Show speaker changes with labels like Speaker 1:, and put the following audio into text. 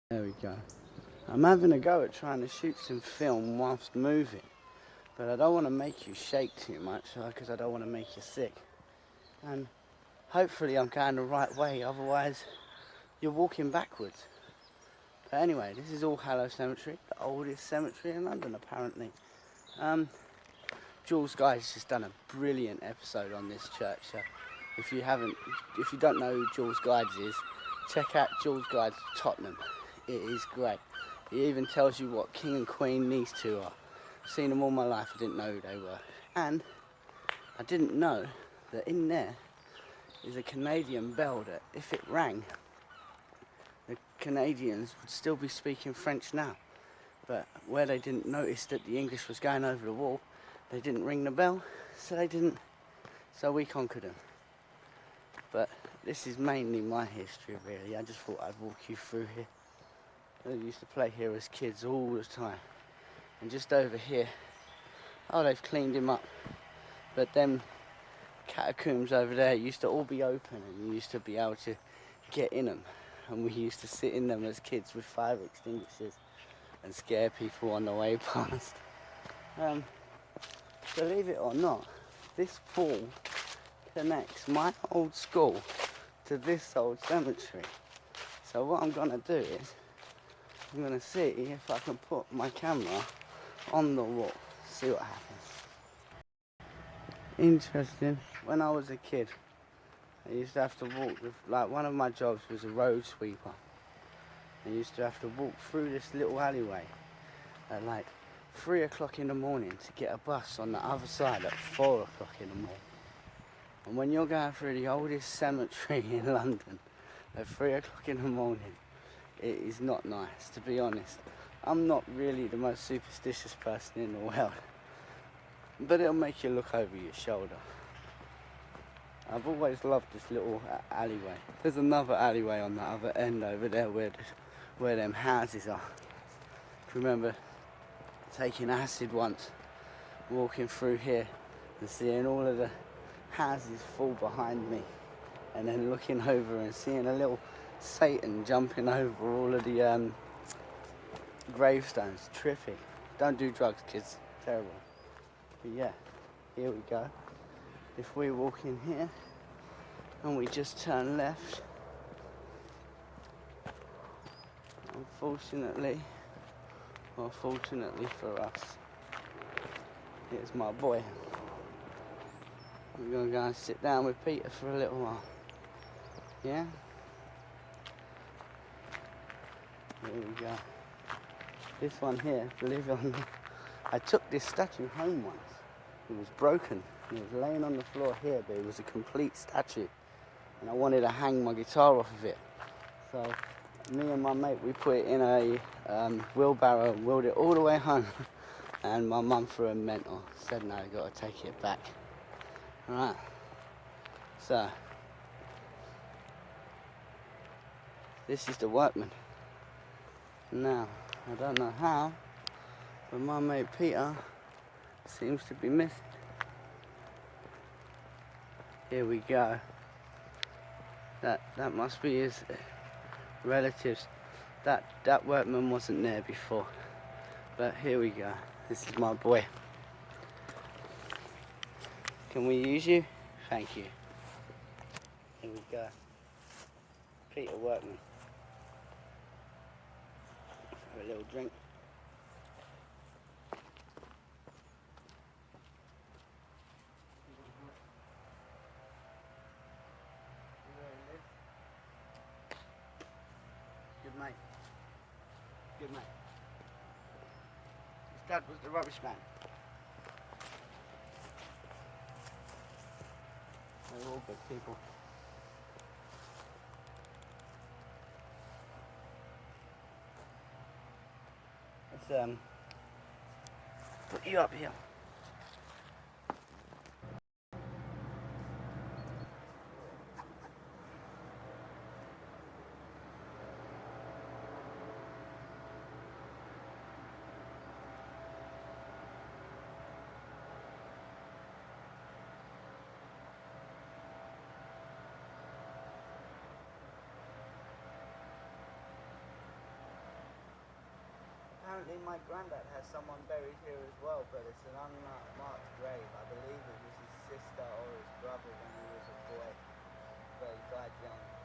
Speaker 1: There we go. I'm having a go at trying to shoot some film whilst moving, but I don't want to make you shake too much because I don't want to make you sick. And hopefully I'm going the right way, otherwise you're walking backwards. But anyway, this is All Hallows Cemetery, the oldest cemetery in London apparently. Jules Guy's just done a brilliant episode on this church. So if you don't know who Jules Guides is, check out Jules Guides Tottenham. It is great. He even tells you what King and Queen these two are. I've seen them all my life, I didn't know who they were. And I didn't know that in there is a Canadian bell that if it rang, the Canadians would still be speaking French now. But where they didn't notice that the English was going over the wall, they didn't ring the bell, so we conquered them. But this is mainly my history really. I just thought I'd walk you through here. I used to play here as kids all the time. And just over here, oh, they've cleaned him up. But them catacombs over there used to all be open and you used to be able to get in them. And we used to sit in them as kids with fire extinguishers and scare people on the way past. Believe it or not, this pool connects my old school to this old cemetery. So what I'm going to do is, I'm going to see if I can put my camera on the wall, see what happens. Interesting, when I was a kid, I used to have to walk, one of my jobs was a road sweeper. I used to have to walk through this little alleyway at 3 o'clock in the morning to get a bus on the other side at 4 o'clock in the morning. And when you're going through the oldest cemetery in London at 3 o'clock in the morning, it is not nice, to be honest. I'm not really the most superstitious person in the world, but it'll make you look over your shoulder. I've always loved this little alleyway. There's another alleyway on the other end over there where them houses are. If you remember taking acid once, walking through here and seeing all of the houses fall behind me, and then looking over and seeing a little Satan jumping over all of the gravestones. Trippy. Don't do drugs, kids. Terrible. But yeah, here we go. If we walk in here and we just turn left, unfortunately, or fortunately for us, here's my boy. We're going to go and sit down with Peter for a little while. Yeah? Here we go. This one here, believe it or not, I took this statue home once. It was broken. It was laying on the floor here, but it was a complete statue. And I wanted to hang my guitar off of it. So me and my mate, we put it in a wheelbarrow and wheeled it all the way home. And my mum threw a mental, said no, you got to take it back. Alright. So this is the workman. Now, I don't know how, but my mate Peter seems to be missing. Here we go. That must be his relatives. That workman wasn't there before. But here we go. This is my boy. Can we use you? Thank you. Here we go. Peter Workman. Have a little drink. Good mate. Good mate. His dad was the rubbish man. They're all good people. Let's put you up here. apparently my granddad has someone buried here as well, but it's an unmarked grave. I believe it was his sister or his brother when he was a boy, but he died young.